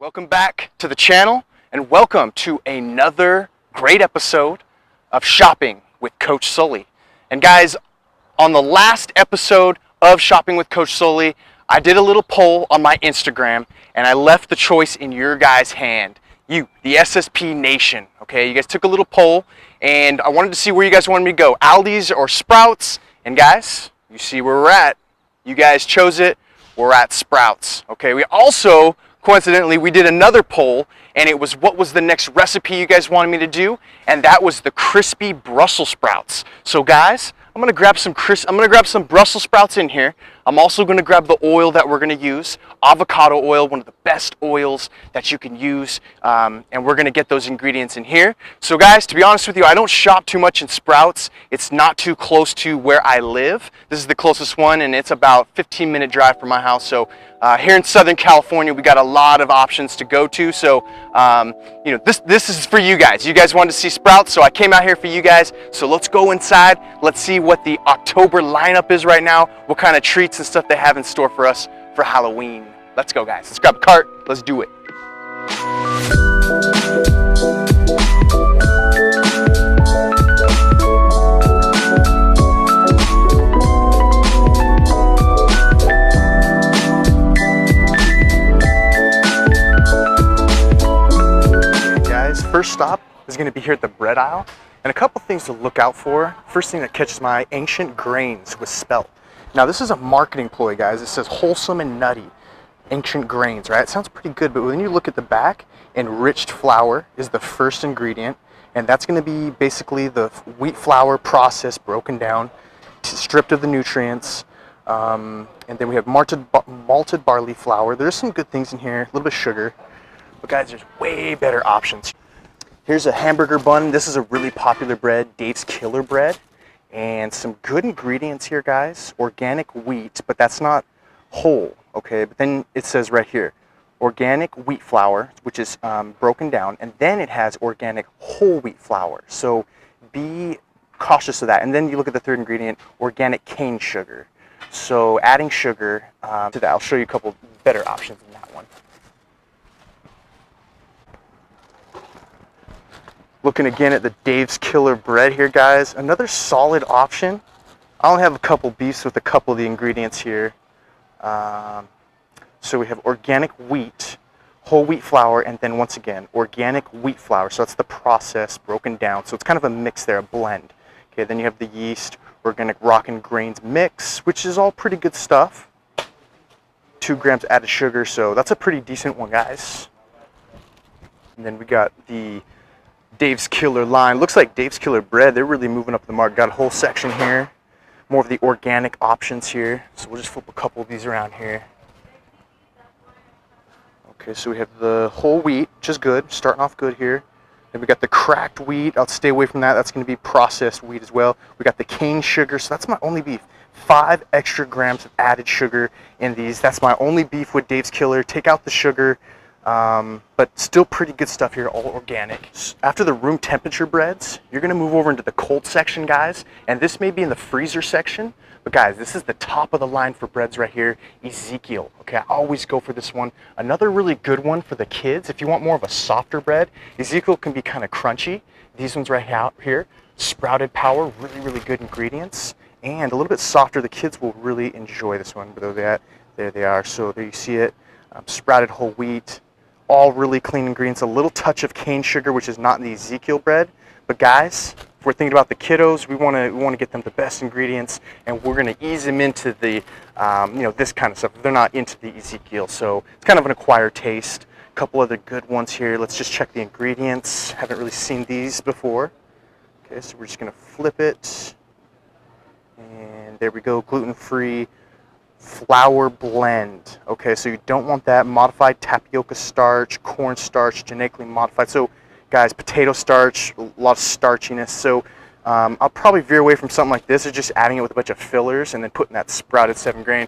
Welcome back to the channel and welcome to another great episode of Shopping with Coach Sully. And guys, on the last episode of Shopping with Coach Sully, I did a little poll on my Instagram and I left the choice in your guys' hand. You, the SSP Nation, okay? You guys took a little poll and I wanted to see where you guys wanted me to go, Aldi's or Sprouts. And guys, you see where we're at. You guys chose it. We're at Sprouts, okay? We also, coincidentally, we did another poll, and it was what was the next recipe you guys wanted me to do, and that was the crispy Brussels sprouts. So guys, I'm gonna grab some Brussels sprouts in here. I'm also gonna grab the oil that we're gonna use, avocado oil, one of the best oils that you can use, and we're gonna get those ingredients in here. So guys, to be honest with you, I don't shop too much in Sprouts. It's not too close to where I live. This is the closest one, and it's about 15-minute drive from my house. So here in Southern California, we got a lot of options to go to. So you know, this is for you guys. You guys wanted to see Sprouts, so I came out here for you guys. So let's go inside. Let's see what the October lineup is right now, what kind of treats and stuff they have in store for us for Halloween. Let's go, guys. Let's grab a cart. Let's do it. First stop is going to be here at the bread aisle, and a couple things to look out for. First thing that catches my eye, ancient grains with spelt. Now this is a marketing ploy, guys. It says wholesome and nutty, ancient grains, right? It sounds pretty good, but when you look at the back, enriched flour is the first ingredient, and that's going to be basically the wheat flour processed, broken down, stripped of the nutrients, and then we have malted barley flour. There's some good things in here, a little bit of sugar, but guys, there's way better options. Here's a hamburger bun. This is a really popular bread, Dave's Killer Bread. And some good ingredients here, guys. Organic wheat, but that's not whole, okay? But then it says right here, organic wheat flour, which is broken down. And then it has organic whole wheat flour. So be cautious of that. And then you look at the third ingredient, organic cane sugar. So adding sugar to that, I'll show you a couple better options in that one. Looking again at the Dave's Killer Bread here, guys. Another solid option. I only have a couple beefs with a couple of the ingredients here. So we have organic wheat, whole wheat flour, and then once again, organic wheat flour. So that's the process broken down. So it's kind of a mix there, a blend. Okay, then you have the yeast, organic rockin' grains mix, which is all pretty good stuff. 2 grams added sugar, so that's a pretty decent one, guys. And then we got the Dave's Killer line. Looks like Dave's Killer Bread, they're really moving up the mark. Got a whole section here. More of the organic options here. So we'll just flip a couple of these around here. Okay, so we have the whole wheat, which is good. Starting off good here. Then we got the cracked wheat. I'll stay away from that. That's going to be processed wheat as well. We got the cane sugar. So that's my only beef. 5 extra grams of added sugar in these. That's my only beef with Dave's Killer. Take out the sugar. But still pretty good stuff here, all organic. After the room temperature breads, you're going to move over into the cold section, guys. And this may be in the freezer section, but guys, this is the top of the line for breads right here, Ezekiel. Okay, I always go for this one. Another really good one for the kids, if you want more of a softer bread, Ezekiel can be kind of crunchy. These ones right out here, Sprouted Power, really, really good ingredients. And a little bit softer, the kids will really enjoy this one. But there they are, so there you see it. Sprouted whole wheat. All really clean ingredients, a little touch of cane sugar, which is not in the Ezekiel bread. But guys, if we're thinking about the kiddos, we want to get them the best ingredients, and we're going to ease them into the, you know, this kind of stuff. They're not into the Ezekiel, so it's kind of an acquired taste. A couple other good ones here. Let's just check the ingredients. Haven't really seen these before. Okay, so we're just going to flip it, and there we go, gluten-free flour blend. Okay, so you don't want that. Modified tapioca starch, corn starch, genetically modified. So guys, potato starch, a lot of starchiness. So I'll probably veer away from something like this, or just adding it with a bunch of fillers and then putting that sprouted 7 grain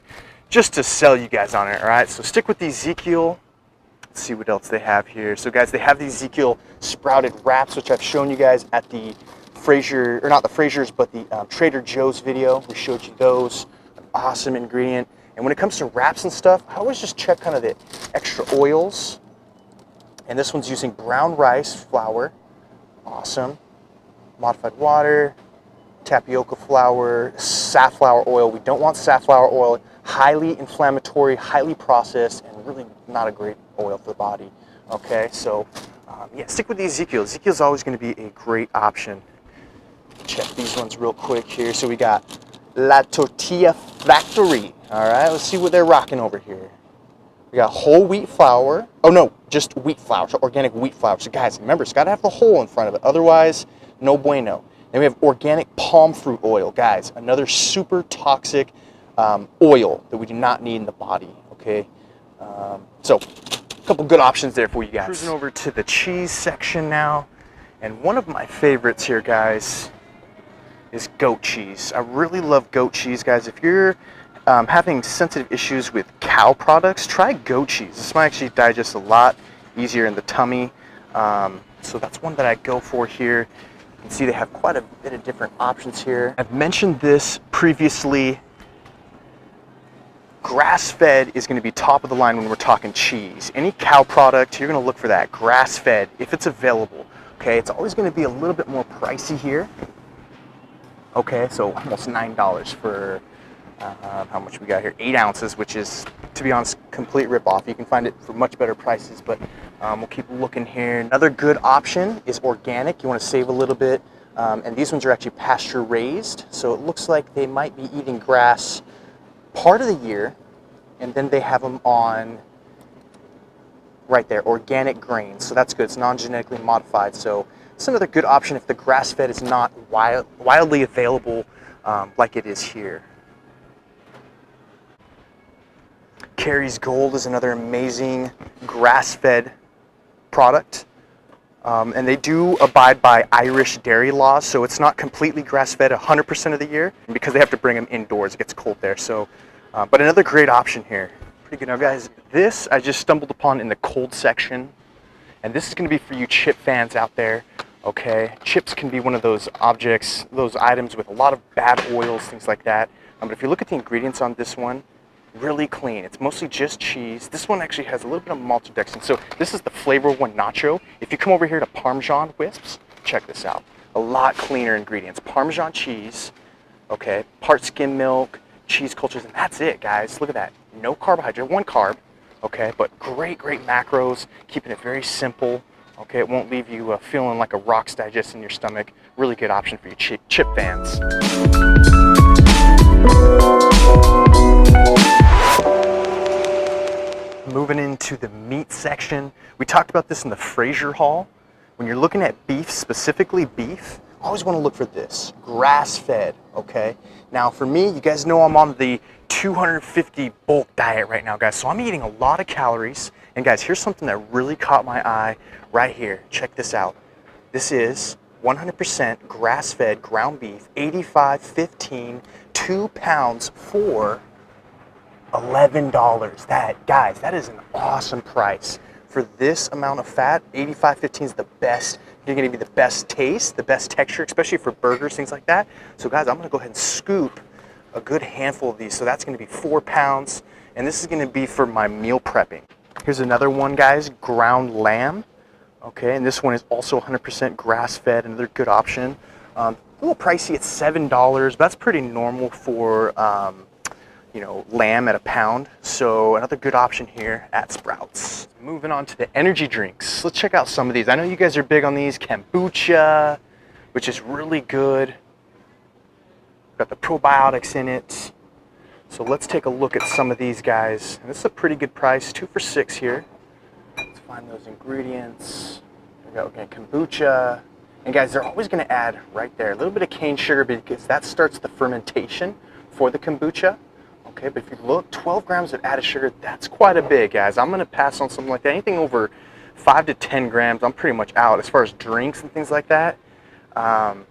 just to sell you guys on it. All right, so stick with the Ezekiel. Let's see what else they have here. So guys, they have the Ezekiel sprouted wraps, which I've shown you guys at the Fraser, or not the Frasers, but the Trader Joe's video. We showed you those. Awesome ingredient. And when it comes to wraps and stuff, I always just check kind of the extra oils And this one's using brown rice flour. Awesome. Modified water, tapioca flour, safflower oil. We don't want safflower oil. Highly inflammatory, highly processed, and really not a great oil for the body. Okay, so yeah, stick with the Ezekiel. Ezekiel's always going to be a great option. Check these ones real quick here. So we got La Tortilla Factory. All right, let's see what they're rocking over here. We got whole wheat flour. Oh no, just wheat flour, so organic wheat flour. So guys, remember, it's got to have the hole in front of it. Otherwise, no bueno. Then we have organic palm fruit oil. Guys, another super toxic oil that we do not need in the body, okay? So, a couple good options there for you guys. Cruising over to the cheese section now. And one of my favorites here, guys, is goat cheese. I really love goat cheese, guys. If you're having sensitive issues with cow products, try goat cheese. This might actually digest a lot easier in the tummy. So that's one that I go for here. You can see they have quite a bit of different options here. I've mentioned this previously. Grass-fed is going to be top of the line when we're talking cheese. Any cow product, you're going to look for that grass-fed if it's available. Okay, it's always going to be a little bit more pricey here. Okay, so almost $9 for how much we got here? 8 ounces, which is, to be honest, complete ripoff. You can find it for much better prices, but we'll keep looking here. Another good option is organic. You want to save a little bit, and these ones are actually pasture raised, so it looks like they might be eating grass part of the year, and then they have them on right there, organic grains. So that's good. It's non-genetically modified, so it's another good option if the grass-fed is not wildly available like it is here. Carrie's Gold is another amazing grass-fed product. And they do abide by Irish dairy laws, so it's not completely grass-fed 100% of the year because they have to bring them indoors. It gets cold there. So, but another great option here. Pretty good. Now, guys, this I just stumbled upon in the cold section, and this is going to be for you chip fans out there. Okay, chips can be one of those objects, those items with a lot of bad oils, things like that. But if you look at the ingredients on this one, really clean. It's mostly just cheese. This one actually has a little bit of maltodextrin. So this is the flavor one nacho. If you come over here to Parmesan Wisps, check this out. A lot cleaner ingredients. Parmesan cheese, okay, part skim milk, cheese cultures, and that's it, guys. Look at that. No carbohydrate, 1 carb, okay, but great macros, keeping it very simple. Okay, it won't leave you feeling like a rock's digest in your stomach. Really good option for you chip fans. Moving into the meat section. We talked about this in the Fraser haul. When you're looking at beef, specifically beef, I always want to look for this, grass-fed, okay? Now for me, you guys know I'm on the 250 bulk diet right now, guys, so I'm eating a lot of calories. And guys, here's something that really caught my eye right here. Check this out. This is 100% grass-fed ground beef, 85.15, 2 pounds for $11. Guys, that is an awesome price. For this amount of fat, 85.15 is the best. You're gonna be the best taste, the best texture, especially for burgers, things like that. So guys, I'm gonna go ahead and scoop a good handful of these. So that's gonna be 4 pounds, and this is gonna be for my meal prepping. Here's another one, guys, ground lamb. Okay, and this one is also 100% grass-fed, another good option. A little pricey at $7, but that's pretty normal for you know, lamb at a pound. So another good option here at Sprouts. Moving on to the energy drinks. Let's check out some of these. I know you guys are big on these. Kombucha, which is really good. Got the probiotics in it. So let's take a look at some of these guys. And this is a pretty good price, 2 for $6 here. Let's find those ingredients. We got kombucha. And guys, they're always gonna add right there a little bit of cane sugar because that starts the fermentation for the kombucha. Okay, but if you look, 12 grams of added sugar, that's quite a bit, guys. I'm going to pass on something like that. Anything over 5 to 10 grams, I'm pretty much out as far as drinks and things like that. But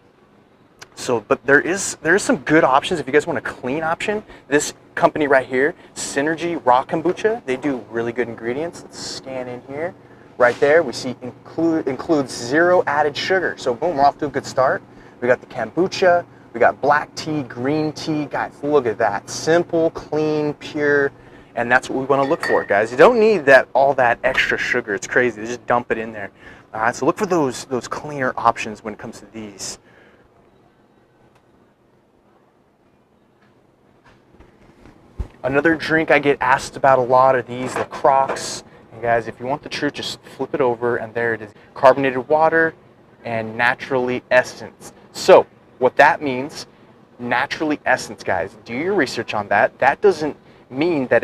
there is some good options if you guys want a clean option. This company right here, Synergy Raw Kombucha, they do really good ingredients. Let's scan in here. Right there, we see includes 0 added sugar. So boom, we're off to a good start. We got the kombucha. We got black tea, green tea. Guys, look at that. Simple, clean, pure, And that's what we want to look for, guys. You don't need all that extra sugar. It's crazy. Just dump it in there. All right, so look for those cleaner options when it comes to these. Another drink I get asked about a lot are these, the Crocs. And guys, if you want the truth, just flip it over, and there it is. Carbonated water and naturally essence. So what that means, naturally essence, guys, do your research on that. That doesn't mean that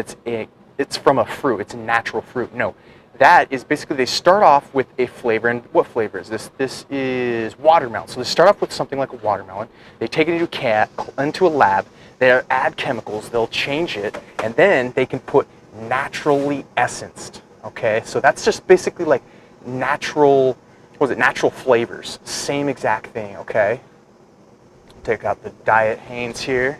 it's from a fruit. It's a natural fruit. No, that is basically they start off with a flavor. And what flavor is this? This is watermelon. So they start off with something like a watermelon. They take it into a lab. They add chemicals. They'll change it, and then they can put naturally essenced. Okay, so that's just basically like natural. What was it? Natural flavors. Same exact thing. Okay. Take out the Diet Hanes here.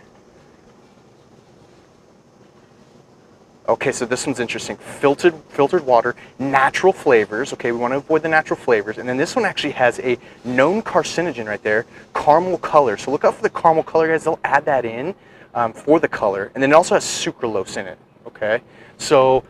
Okay, so this one's interesting. Filtered water, natural flavors. Okay, we want to avoid the natural flavors. And then this one actually has a known carcinogen right there, caramel color. So look out for the caramel color, guys. They'll add that in for the color. And then it also has sucralose in it. Okay, so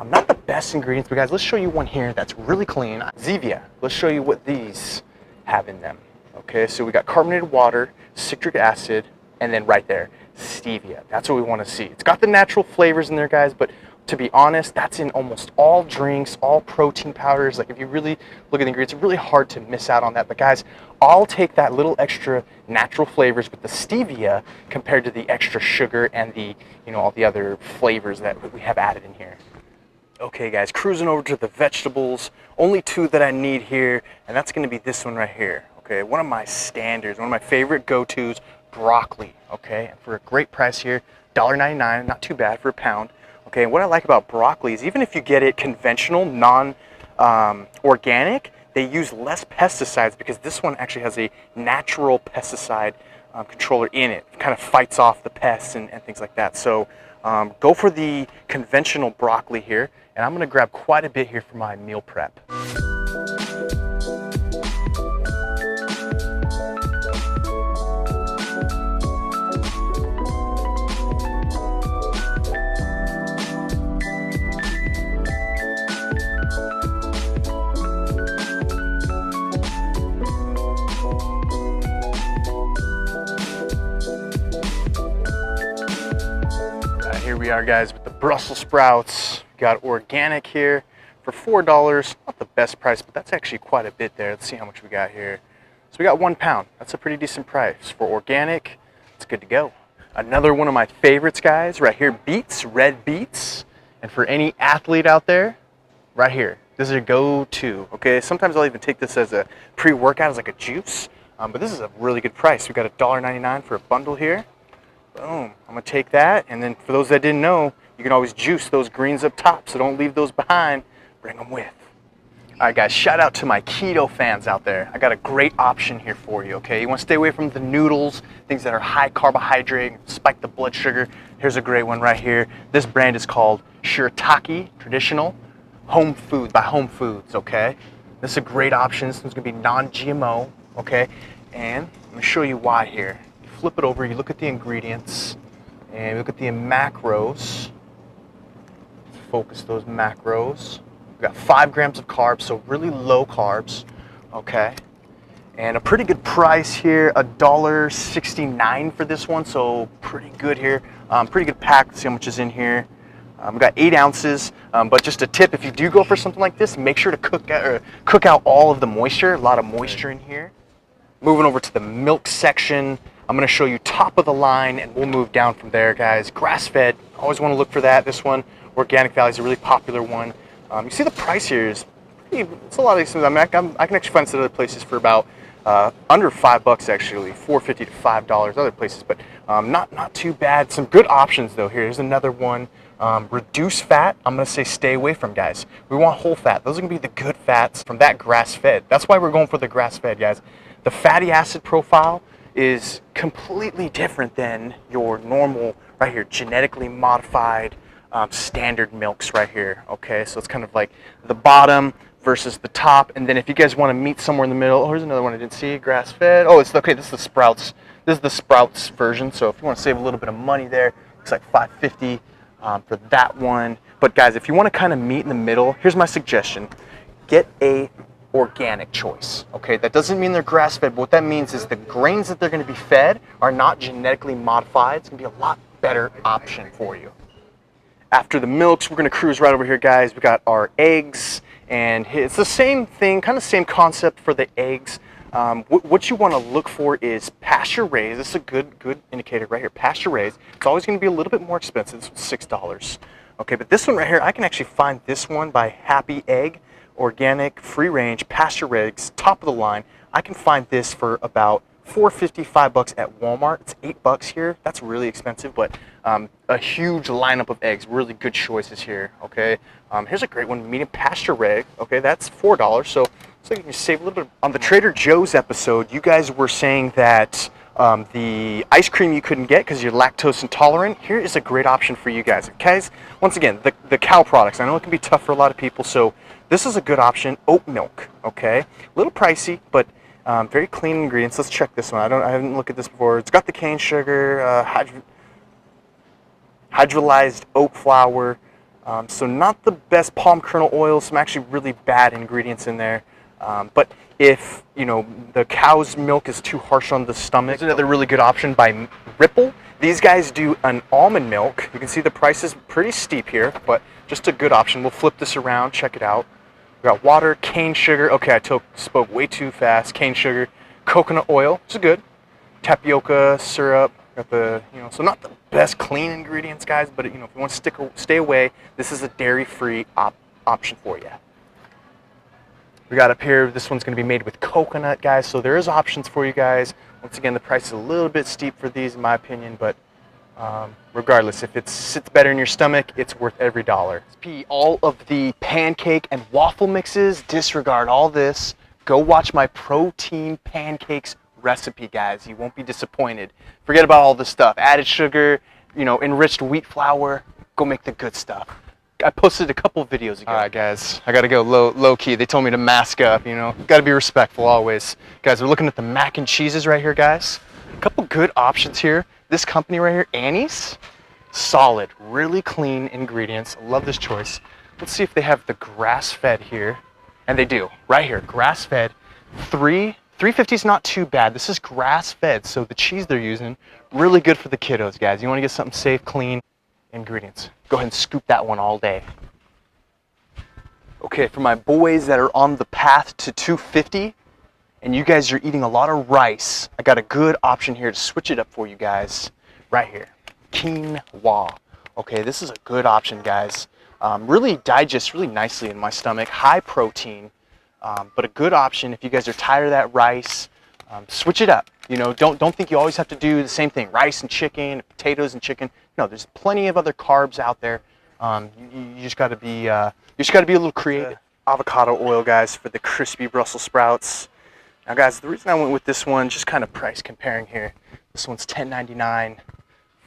not the best ingredients, but guys, let's show you one here that's really clean. Zevia. Let's show you what these have in them. Okay, so we got carbonated water, citric acid, and then right there, stevia. That's what we want to see. It's got the natural flavors in there, guys, but to be honest, that's in almost all drinks, all protein powders. Like if you really look at the ingredients, it's really hard to miss out on that. But guys, I'll take that little extra natural flavors with the stevia compared to the extra sugar and the, all the other flavors that we have added in here. Okay, guys, cruising over to the vegetables. Only two that I need here, and that's going to be this one right here. Okay, one of my standards, one of my favorite go-tos, broccoli. Okay, and for a great price here, $1.99, not too bad for a pound. Okay, and what I like about broccoli is even if you get it conventional, non-organic, they use less pesticides because this one actually has a natural pesticide controller in it. It kind of fights off the pests and things like that. So go for the conventional broccoli here, and I'm going to grab quite a bit here for my meal prep. Here we are, guys, with the Brussels sprouts. We got organic here for $4. Not the best price, but that's actually quite a bit there. Let's see how much we got here. So we got 1 pound. That's a pretty decent price. For organic, it's good to go. Another one of my favorites, guys, right here, beets, red beets. And for any athlete out there, right here, this is a go-to, okay? Sometimes I'll even take this as a pre-workout, as like a juice. But this is a really good price. We got $1.99 for a bundle here. Boom, I'm gonna take that, and then for those that didn't know, you can always juice those greens up top, so don't leave those behind, bring them with. All right, guys, shout out to my keto fans out there. I got a great option here for you, okay? You wanna stay away from the noodles, things that are high carbohydrate, spike the blood sugar. Here's a great one right here. This brand is called Shirataki Traditional Home Food by Home Foods, okay? This is a great option. This one's gonna be non-GMO, okay? And I'm gonna show you why here. Flip it over, you look at the ingredients, and look at the macros. Focus those macros. We got 5 grams of carbs, so really low carbs, okay? And a pretty good price here, $1.69 for this one, so pretty good here. Pretty good pack. Let's see how much is in here. We got 8 ounces, but just a tip, if you do go for something like this, make sure to cook out all of the moisture, a lot of moisture in here. Moving over to the milk section, I'm going to show you top of the line, and we'll move down from there, guys. Grass-fed, always want to look for that. This one, Organic Valley, is a really popular one. You see the price here is pretty, it's a lot of these things. I can actually find some other places for about under $5 actually, $4.50 to $5 other places, but not too bad. Some good options though. Here's another one. Reduced fat, I'm going to say stay away from, guys. We want whole fat. Those are going to be the good fats from that grass-fed. That's why we're going for the grass-fed, guys. The fatty acid profile is completely different than your normal, right here, genetically modified standard milks right here, okay? So it's kind of like the bottom versus the top, and then if you guys want to meet somewhere in the middle, oh, here's another one I didn't see, grass-fed. Oh, it's okay, this is the Sprouts. This is the Sprouts version, so if you want to save a little bit of money there, it's like $5.50 for that one. But guys, if you want to kind of meet in the middle, here's my suggestion. Get a organic choice, okay? That doesn't mean they're grass-fed, but what that means is the grains that they're going to be fed are not genetically modified. It's going to be a lot better option for you. After the milks, we're going to cruise right over here, guys. We got our eggs, and it's the same thing, kind of same concept for the eggs. What you want to look for is pasture raised. This is a good indicator right here. Pasture raised. It's always going to be a little bit more expensive. This one's $6. Okay, but this one right here, I can actually find this one by Happy Egg, organic, free range, pasture raised, top of the line. I can find this for about $4.50, $5 at Walmart. It's $8 here. That's really expensive, but a huge lineup of eggs. Really good choices here. Okay, here's a great one, medium pasture raised. Okay, that's $4. So you can save a little bit. On the Trader Joe's episode, you guys were saying that the ice cream you couldn't get because you're lactose intolerant. Here is a great option for you guys. Guys, once again, the cow products. I know it can be tough for a lot of people, so this is a good option. Oat milk. Okay, a little pricey, but very clean ingredients. Let's check this one. I haven't looked at this before. It's got the cane sugar, hydrolyzed oat flour. So not the best palm kernel oil. Some actually really bad ingredients in there. But if the cow's milk is too harsh on the stomach, there's another really good option by Ripple. These guys do an almond milk. You can see the price is pretty steep here, but just a good option. We'll flip this around. Check it out. We got water, cane sugar. Okay, I spoke way too fast. Cane sugar, coconut oil, which is good. Tapioca syrup. Got the so not the best clean ingredients, guys, but if you want to stay away, this is a dairy-free option for you. We got up here, this one's going to be made with coconut, guys, so there is options for you guys. Once again, the price is a little bit steep for these, in my opinion, but regardless, if it sits better in your stomach, it's worth every dollar. All of the pancake and waffle mixes, disregard all this. Go watch my protein pancakes recipe, guys. You won't be disappointed. Forget about all this stuff. Added sugar, enriched wheat flour. Go make the good stuff. I posted a couple videos ago. All right, guys, I gotta go low key. They told me to mask up, Gotta be respectful always. Guys, we're looking at the mac and cheeses right here, guys. A couple good options here. This company right here, Annie's, solid, really clean ingredients. I love this choice. Let's see if they have the grass-fed here. And they do, right here, grass-fed. $3.50 is not too bad. This is grass-fed, so the cheese they're using, really good for the kiddos, guys. You wanna get something safe, clean. Ingredients. Go ahead and scoop that one all day. Okay, for my boys that are on the path to 250 and you guys are eating a lot of rice, I got a good option here to switch it up for you guys. Right here, quinoa. Okay, this is a good option, guys. Really digests really nicely in my stomach. High protein, but a good option if you guys are tired of that rice. Switch it up. Don't think you always have to do the same thing. Rice and chicken, potatoes and chicken. No, there's plenty of other carbs out there. You just got to be a little creative. Avocado oil, guys, for the crispy Brussels sprouts. Now, guys, the reason I went with this one, just kind of price comparing here. This one's $10.99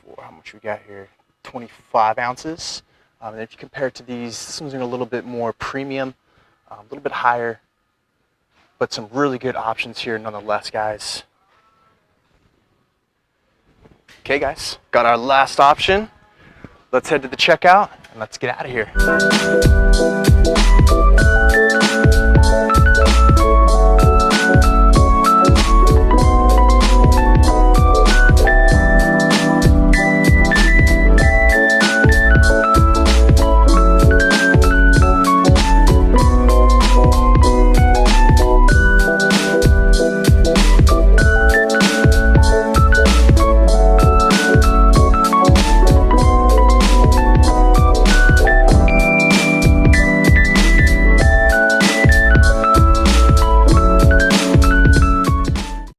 for how much we got here, 25 ounces. And if you compare it to these, this one's a little bit more premium, a little bit higher, but some really good options here nonetheless, guys. Okay, guys, got our last option. Let's head to the checkout and let's get out of here.